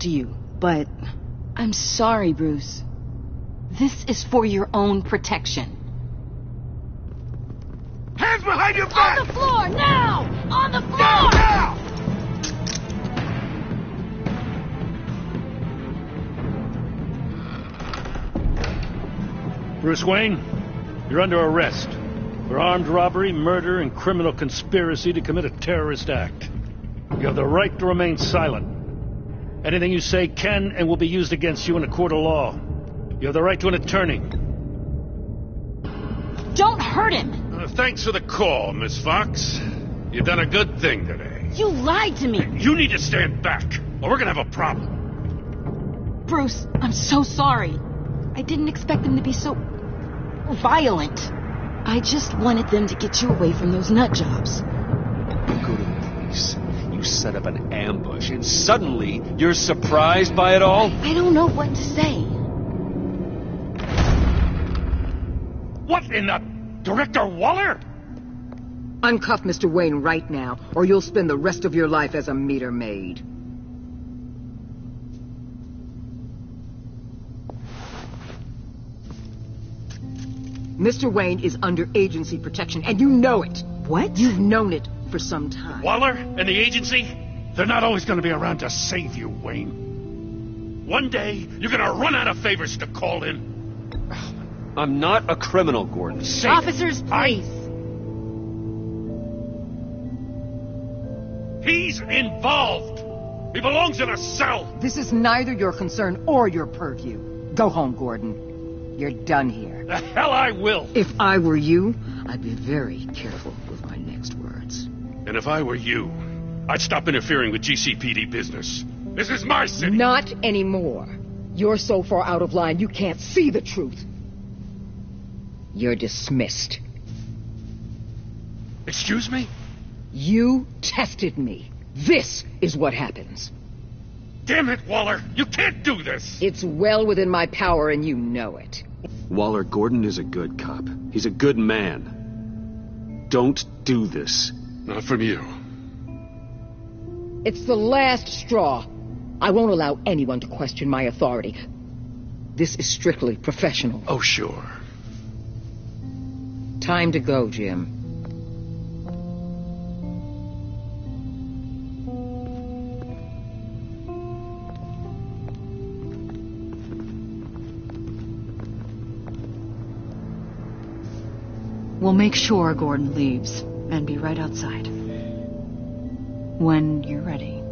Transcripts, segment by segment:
to you, but I'm sorry, Bruce. This is for your own protection. Hands behind your back! On the floor, now! On the floor! Now! Bruce Wayne, you're under arrest for armed robbery, murder, and criminal conspiracy to commit a terrorist act. You have the right to remain silent. Anything you say can and will be used against you in a court of law. You have the right to an attorney. Don't hurt him! Thanks for the call, Miss Fox. You've done a good thing today. You lied to me! You need to stand back, or we're gonna have a problem. Bruce, I'm so sorry. I didn't expect them to be so violent. I just wanted them to get you away from those nut jobs. You go to the police, you set up an ambush, and suddenly you're surprised by it all? I don't know what to say. What in the... Director Waller? Uncuff Mr. Wayne right now, or you'll spend the rest of your life as a meter maid. Mr. Wayne is under agency protection, and you know it. What? You've known it for some time. Waller and the agency? They're not always going to be around to save you, Wayne. One day, you're going to run out of favors to call in. I'm not a criminal, Gordon. Say Officers, it. please. He's involved. He belongs in a cell. This is neither your concern or your purview. Go home, Gordon. You're done here. The hell I will. If I were you, I'd be very careful with my next words. And if I were you, I'd stop interfering with GCPD business. This is my city. Not anymore. You're so far out of line, you can't see the truth. You're dismissed. Excuse me? You tested me. This is what happens. Damn it, Waller. You can't do this. It's well within my power, and you know it. Waller, Gordon is a good cop. He's a good man. Don't do this. Not from you. It's the last straw. I won't allow anyone to question my authority. This is strictly professional. Oh, sure. Time to go, Jim. We'll make sure Gordon leaves and be right outside. When you're ready.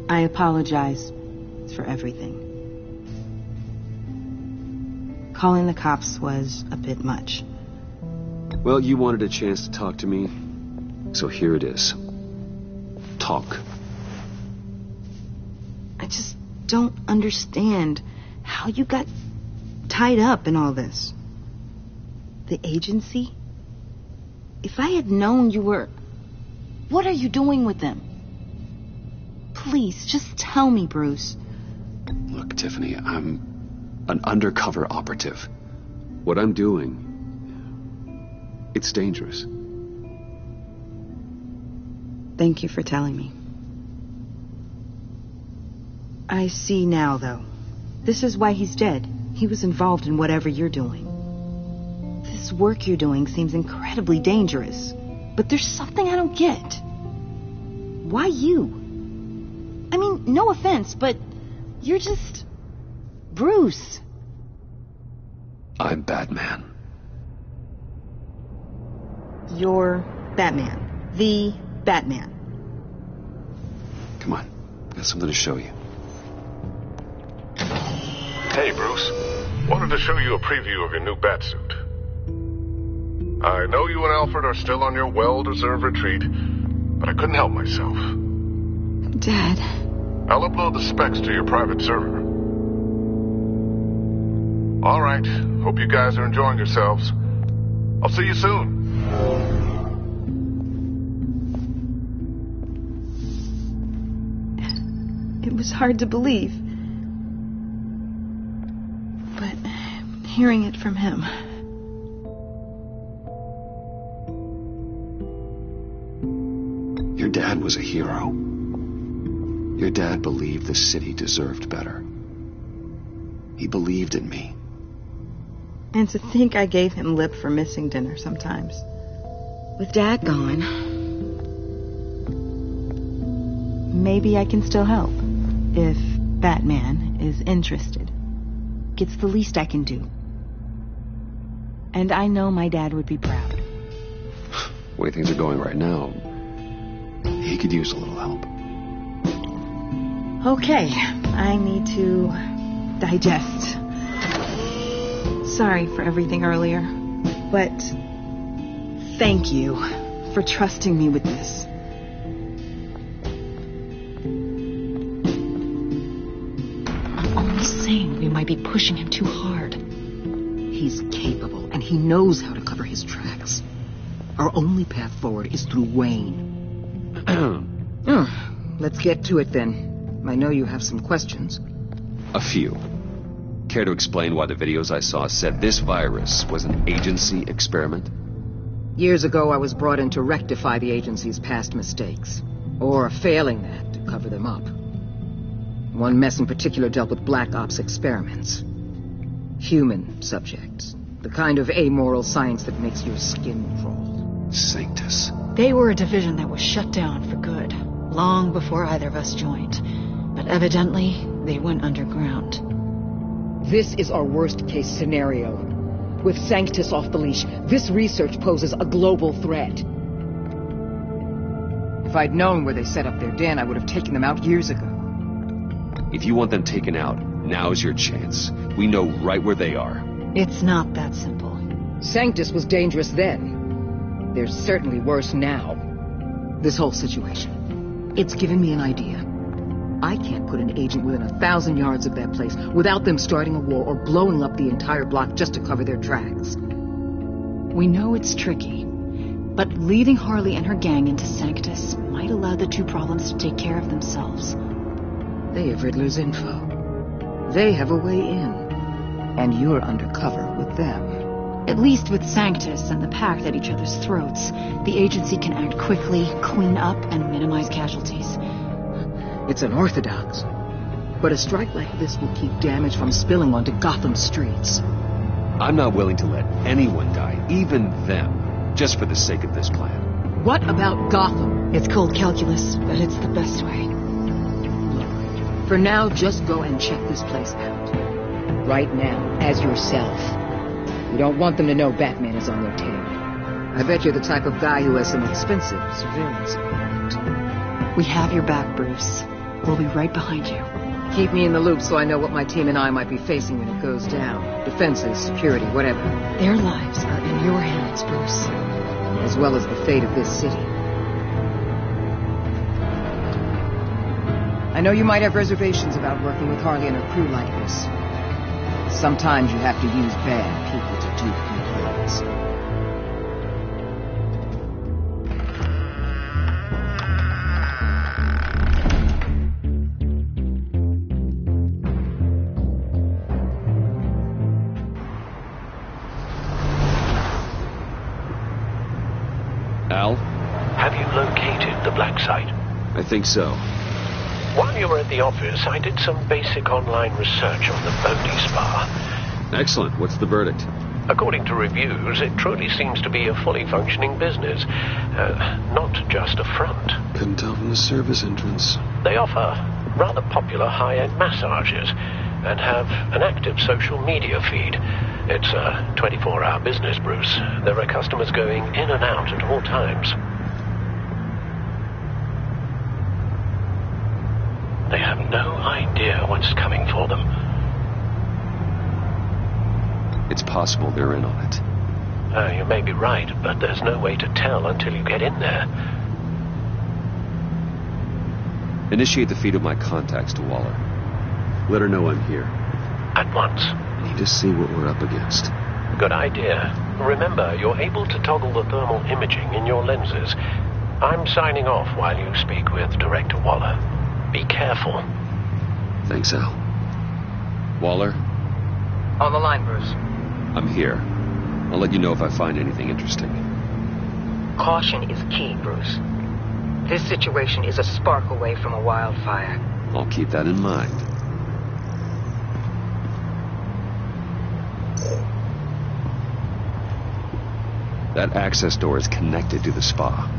I apologize for everything. Calling the cops was a bit much. Well, you wanted a chance to talk to me, so here it is. Talk. I just don't understand how you got tied up in all this. The agency? If I had known you were... What are you doing with them? Please, just tell me, Bruce. Look, Tiffany, I'm an undercover operative. What I'm doing, it's dangerous. Thank you for telling me. I see now, though. This is why he's dead. He was involved in whatever you're doing. This work you're doing seems incredibly dangerous. But there's something I don't get. Why you? I mean, no offense, but you're just... Bruce. I'm Batman. You're Batman. The Batman. Come on, got something to show you. Hey, Bruce. Wanted to show you a preview of your new Batsuit. I know you and Alfred are still on your well-deserved retreat, but I couldn't help myself. Dad. I'll upload the specs to your private server. All right. Hope you guys are enjoying yourselves. I'll see you soon. It was hard to believe. But hearing it from him... Your dad was a hero. Your dad believed the city deserved better. He believed in me. And to think I gave him lip for missing dinner sometimes. With Dad gone, maybe I can still help. If Batman is interested. It's the least I can do. And I know my dad would be proud. The way things are going right now, he could use a little help. Okay, I need to digest. Sorry for everything earlier, but thank you for trusting me with this. I'm only saying we might be pushing him too hard. He's capable, and he knows how to cover his tracks. Our only path forward is through Wayne. Let's get to it, then. I know you have some questions. A few. Care to explain why the videos I saw said this virus was an agency experiment? Years ago, I was brought in to rectify the agency's past mistakes. Or, failing that, to cover them up. One mess in particular dealt with Black Ops experiments. Human subjects. The kind of amoral science that makes your skin crawl. Sanctus. They were a division that was shut down for good, long before either of us joined. But evidently, they went underground. This is our worst-case scenario. With Sanctus off the leash, this research poses a global threat. If I'd known where they set up their den, I would have taken them out years ago. If you want them taken out, now's your chance. We know right where they are. It's not that simple. Sanctus was dangerous then. They're certainly worse now. This whole situation, it's given me an idea. I can't put an agent within 1,000 yards of that place without them starting a war or blowing up the entire block just to cover their tracks. We know it's tricky, but leading Harley and her gang into Sanctus might allow the two problems to take care of themselves. They have Riddler's info. They have a way in. And you're undercover with them. At least with Sanctus and the Pact at each other's throats, the agency can act quickly, clean up, and minimize casualties. It's unorthodox. But a strike like this will keep damage from spilling onto Gotham streets. I'm not willing to let anyone die, even them, just for the sake of this plan. What about Gotham? It's cold calculus, but it's the best way. Look, for now, just go and check this place out. Right now, as yourself. You don't want them to know Batman is on their tail. I bet you're the type of guy who has some expensive surveillance equipment. We have your back, Bruce. We'll be right behind you. Keep me in the loop so I know what my team and I might be facing when it goes down. Defenses, security, whatever. Their lives are in your hands, Bruce. As well as the fate of this city. I know you might have reservations about working with Harley and her crew like this. Sometimes you have to use bad people to do good things. Al? Have you located the black site? I think so. While you were at the office, I did some basic online research on the Bodhi Spa. Excellent. What's the verdict? According to reviews, it truly seems to be a fully functioning business. Not just a front. Couldn't tell from the service entrance. They offer rather popular high-end massages and have an active social media feed. It's a 24-hour business, Bruce. There are customers going in and out at all times. They have no idea what's coming for them. It's possible they're in on it. You may be right, but there's no way to tell until you get in there. Initiate the feed of my contacts to Waller. Let her know I'm here. At once. Need to see what we're up against. Good idea. Remember, you're able to toggle the thermal imaging in your lenses. I'm signing off while you speak with Director Waller. Be careful. Thanks, Al. Waller? On the line, Bruce. I'm here. I'll let you know if I find anything interesting. Caution is key, Bruce. This situation is a spark away from a wildfire. I'll keep that in mind. That access door is connected to the spa.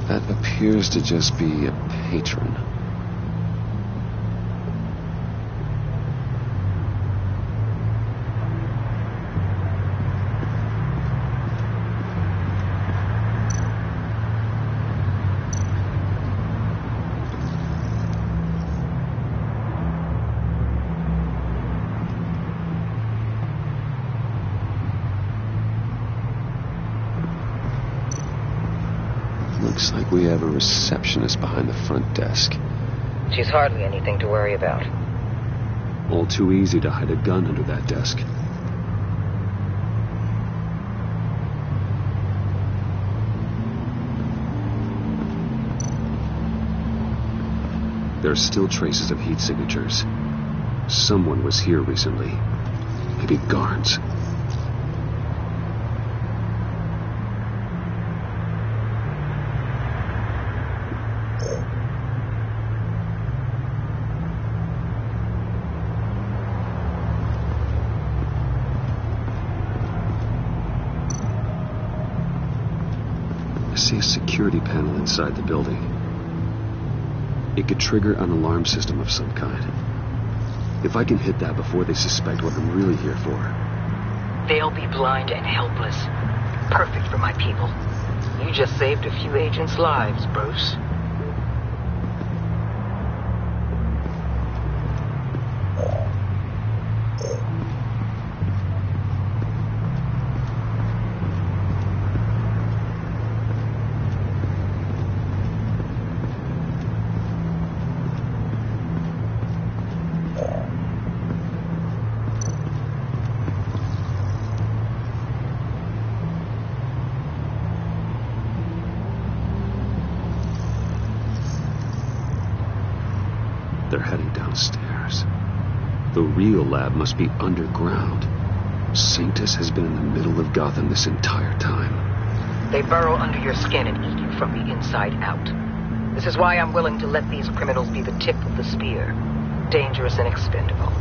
That appears to just be a patron. Looks like we have a receptionist behind the front desk. She's hardly anything to worry about. All too easy to hide a gun under that desk. There are still traces of heat signatures. Someone was here recently. Maybe guards. I see a security panel inside the building. It could trigger an alarm system of some kind. If I can hit that before they suspect what I'm really here for. They'll be blind and helpless. Perfect for my people. You just saved a few agents' lives, Bruce. They're heading downstairs. The real lab must be underground. Sanctus has been in the middle of Gotham this entire time. They burrow under your skin and eat you from the inside out. This is why I'm willing to let these criminals be the tip of the spear. Dangerous and expendable.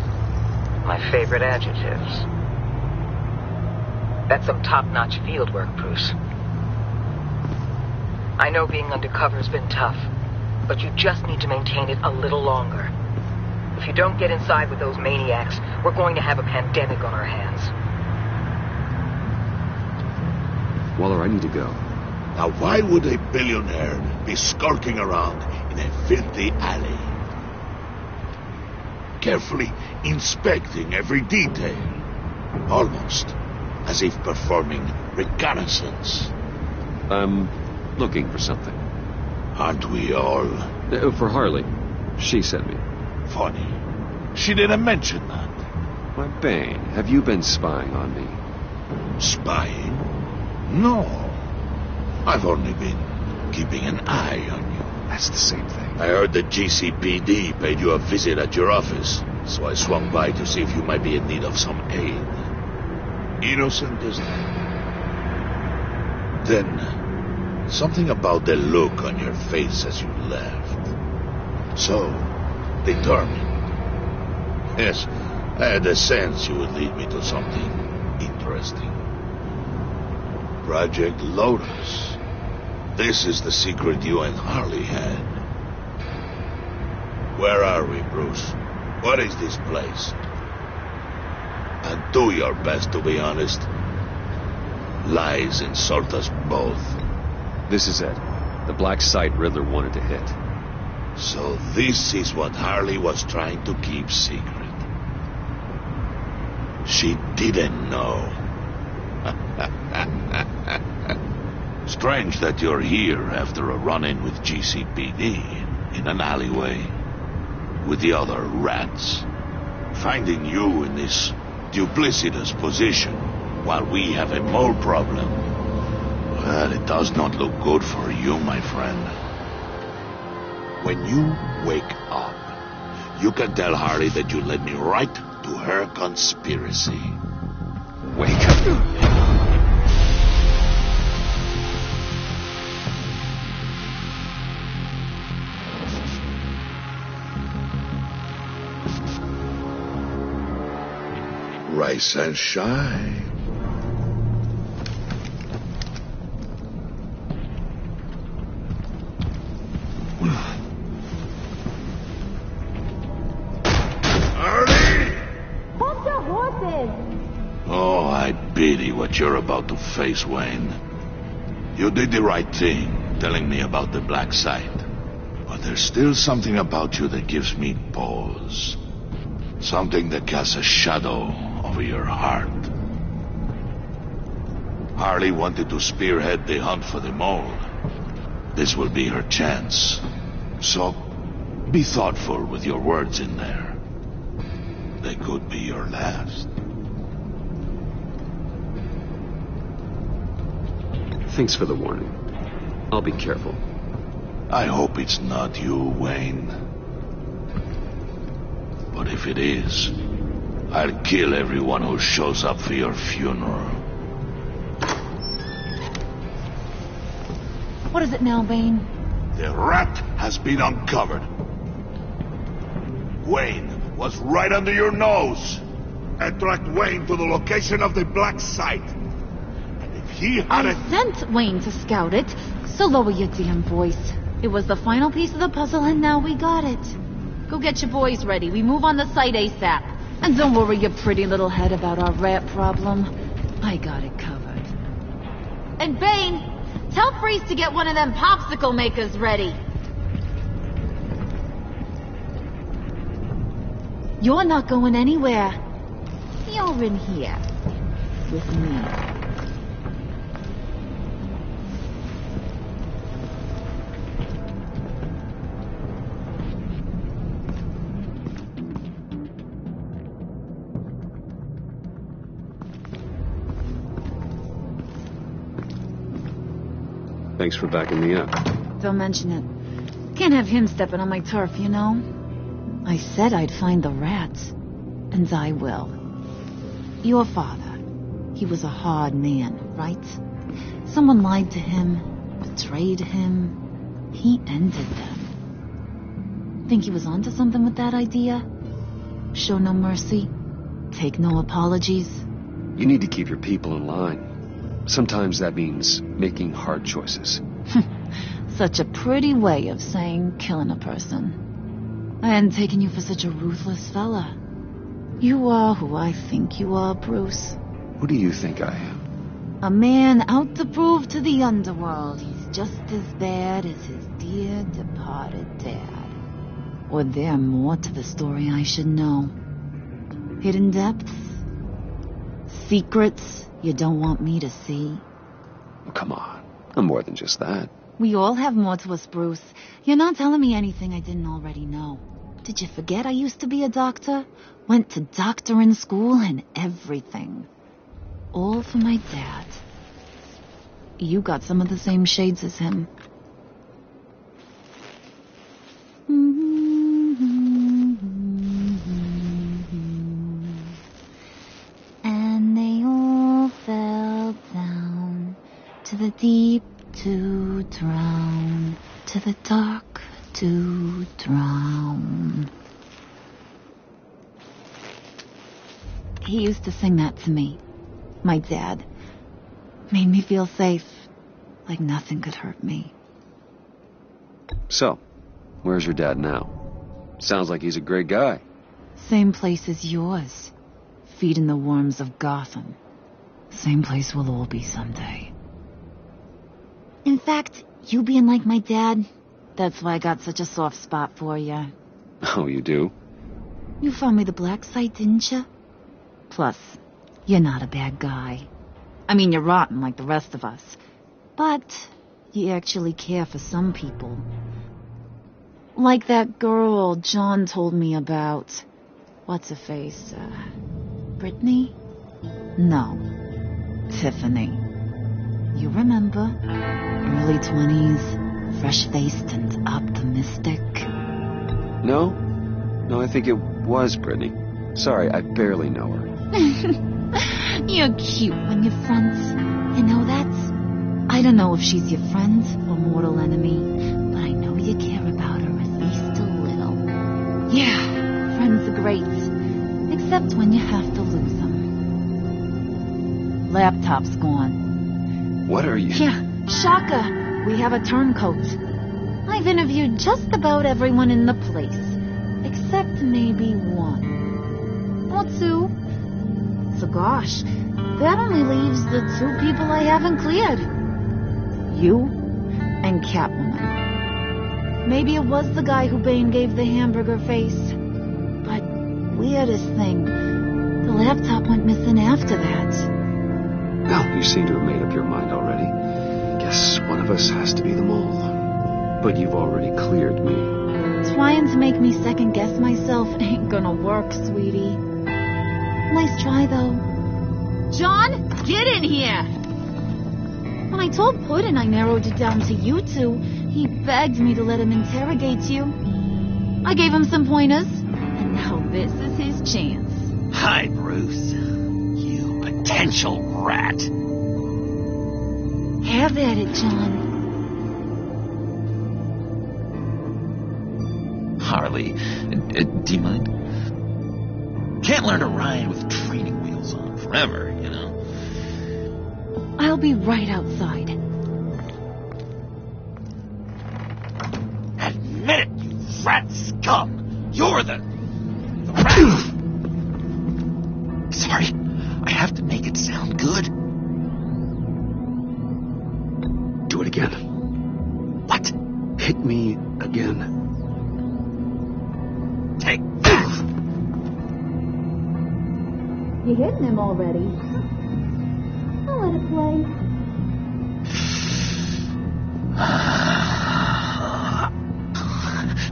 My favorite adjectives. That's some top-notch field work, Bruce. I know being undercover's been tough, but you just need to maintain it a little longer. If you don't get inside with those maniacs, we're going to have a pandemic on our hands. Waller, I need to go. Now why would a billionaire be skulking around in a filthy alley? Carefully inspecting every detail. Almost as if performing reconnaissance. I'm looking for something. Aren't we all? For Harley. She sent me. Funny. She didn't mention that. Why, Bane, have you been spying on me? Spying? No. I've only been keeping an eye on you. That's the same thing. I heard the GCPD paid you a visit at your office, so I swung by to see if you might be in need of some aid. Innocent, isn't it? Then, something about the look on your face as you left. So, determined. Yes, I had a sense you would lead me to something interesting. Project Lotus. This is the secret you and Harley had. Where are we, Bruce? What is this place? And do your best to be honest. Lies insult us both. This is it. The black site Riddler wanted to hit. So this is what Harley was trying to keep secret. She didn't know. Strange that you're here after a run-in with GCPD in an alleyway with the other rats. Finding you in this duplicitous position while we have a mole problem, well, it does not look good for you, my friend. When you wake up, you can tell Harley that you led me right to her conspiracy. Wake up. Rise and shine. Oh, I pity what you're about to face, Wayne. You did the right thing, telling me about the black site. But there's still something about you that gives me pause. Something that casts a shadow over your heart. Harley wanted to spearhead the hunt for the mole. This will be her chance. So, be thoughtful with your words in there. They could be your last. Thanks for the warning. I'll be careful. I hope it's not you, Wayne. But if it is, I'll kill everyone who shows up for your funeral. What is it now, Wayne? The rat has been uncovered. Wayne was right under your nose. I tracked Wayne to the location of the black site. And if he hadn't... I sent Wayne to scout it, so lower your damn voice. It was the final piece of the puzzle, and now we got it. Go get your boys ready. We move on the site ASAP. And don't worry your pretty little head about our rat problem. I got it covered. And Bane, tell Freeze to get one of them popsicle makers ready. You're not going anywhere. You're in here. With me. Thanks for backing me up. Don't mention it. Can't have him stepping on my turf, you know? I said I'd find the rats. And I will. Your father. He was a hard man, right? Someone lied to him, betrayed him. He ended them. Think he was onto something with that idea? Show no mercy? Take no apologies? You need to keep your people in line. Sometimes that means making hard choices. Such a pretty way of saying killing a person. I hadn't taken you for such a ruthless fella. You are who I think you are, Bruce. Who do you think I am? A man out to prove to the underworld he's just as bad as his dear departed dad. Or there more to the story I should know. Hidden depths? Secrets you don't want me to see? Oh, come on. I'm more than just that. We all have more to us, Bruce. You're not telling me anything I didn't already know. Did you forget I used to be a doctor? Went to doctoring school and everything. All for my dad. You got some of the same shades as him. And they all fell down to the deep to drown, to the dark to drown. He used to sing that to me. My dad. Made me feel safe. Like nothing could hurt me. So, where's your dad now? Sounds like he's a great guy. Same place as yours. Feeding the worms of Gotham. Same place we'll all be someday. In fact, you being like my dad, that's why I got such a soft spot for you. Oh, you do? You found me the black site, didn't you? Plus, you're not a bad guy. I mean, you're rotten like the rest of us. But you actually care for some people. Like that girl John told me about. what's her face? Brittany? No. Tiffany. You remember? Early 20s, fresh-faced and optimistic. No, I think it was Brittany. Sorry, I barely know her. You're cute when you're friends. You know that? I don't know if she's your friend or mortal enemy, but I know you care about her at least a little. Yeah, friends are great. Except when you have to lose them. Laptop's gone. What are you... Yeah, shocker. We have a turncoat. I've interviewed just about everyone in the place. Except maybe one. Or two. So gosh, that only leaves the two people I haven't cleared. You and Catwoman. Maybe it was the guy who Bane gave the hamburger face. But weirdest thing, the laptop went missing after that. Well, you seem to have made up your mind already. Guess one of us has to be the mole. But you've already cleared me. Trying to make me second-guess myself ain't gonna work, sweetie. Nice try, though. John, get in here! When I told Puddin' I narrowed it down to you two, he begged me to let him interrogate you. I gave him some pointers, and now this is his chance. Hi, Bruce. You potential rat. Have at it, John. Harley, do you mind? Can't learn to ride with training wheels on forever, you know. I'll be right outside. Admit it, you rat scum! You're the rat! Sorry, I have to make it sound good. Do it again. What? Hit me again. Take that! You hitting him already? I'll let it play.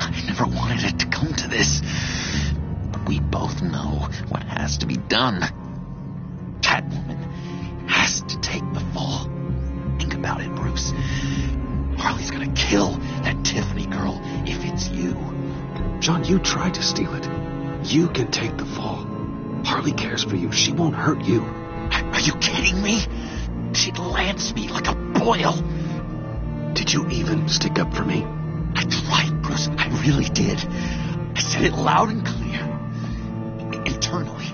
I never wanted it to come to this. We both know what has to be done. Catwoman has to take the fall. Think about it, Bruce. Harley's gonna kill that Tiffany girl if it's you. John, you tried to steal it. You can take the fall. Harley cares for you. She won't hurt you. Are you kidding me? She'd lance me like a boil. Did you even stick up for me? I tried, Bruce. I really did. I said it loud and clear. Internally.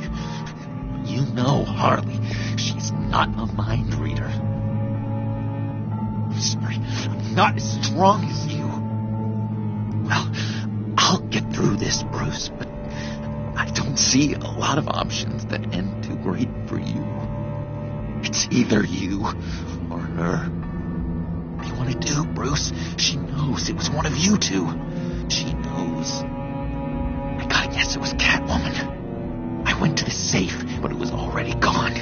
You know Harley. She's not a mind reader. I'm sorry. I'm not as strong as you. Well, I'll get through this, Bruce, but I don't see a lot of options that end too great for you. It's either you or her. What do you want to do, Bruce? She knows it was one of you two. She knows. I gotta guess it was Catwoman. I went to the safe, but it was already gone.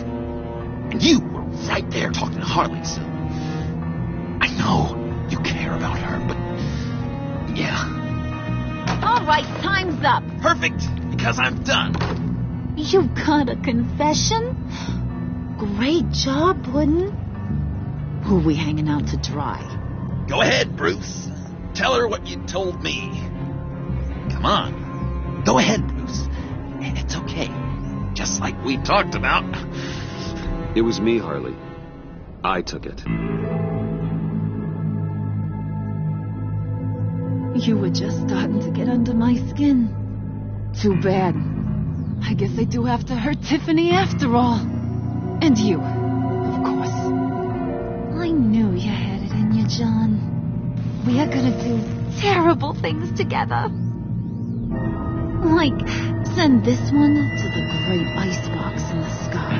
And you were right there talking to Harley, so... I know you care about her, but... yeah. All right, time's up. Perfect, because I'm done. You got a confession? Great job, Puddin'. Who are we hanging out to dry? Go ahead, Bruce. Tell her what you told me. Come on. Go ahead, Bruce. It's okay. Just like we talked about. It was me, Harley. I took it. You were just starting to get under my skin. Too bad. I guess I do have to hurt Tiffany after all. And you, of course. I knew you had it in you, John. We are gonna do terrible things together. Like, send this one to the great icebox in the sky.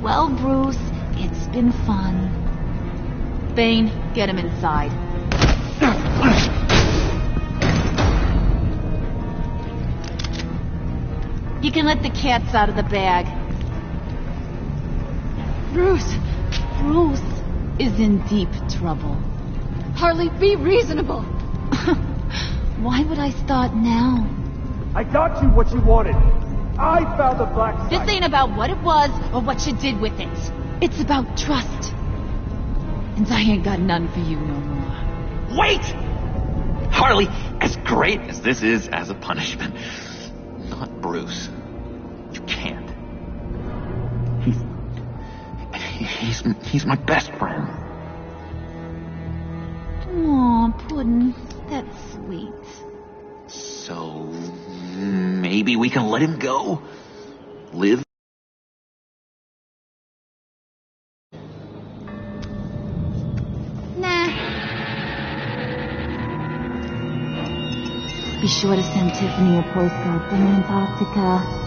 Well, Bruce, it's been fun. Bane, get him inside. You can let the cats out of the bag. Bruce is in deep trouble. Harley, be reasonable. Why would I start now? I got you what you wanted. I found the black site. This ain't about what it was or what you did with it. It's about trust. And I ain't got none for you no more. Wait! Harley, as great as this is as a punishment, not Bruce. You can't. He's my best friend. Aw, Puddin', that's sweet. So maybe we can let him go? Live? Nah. Be sure to send Tiffany a postcard from Antarctica.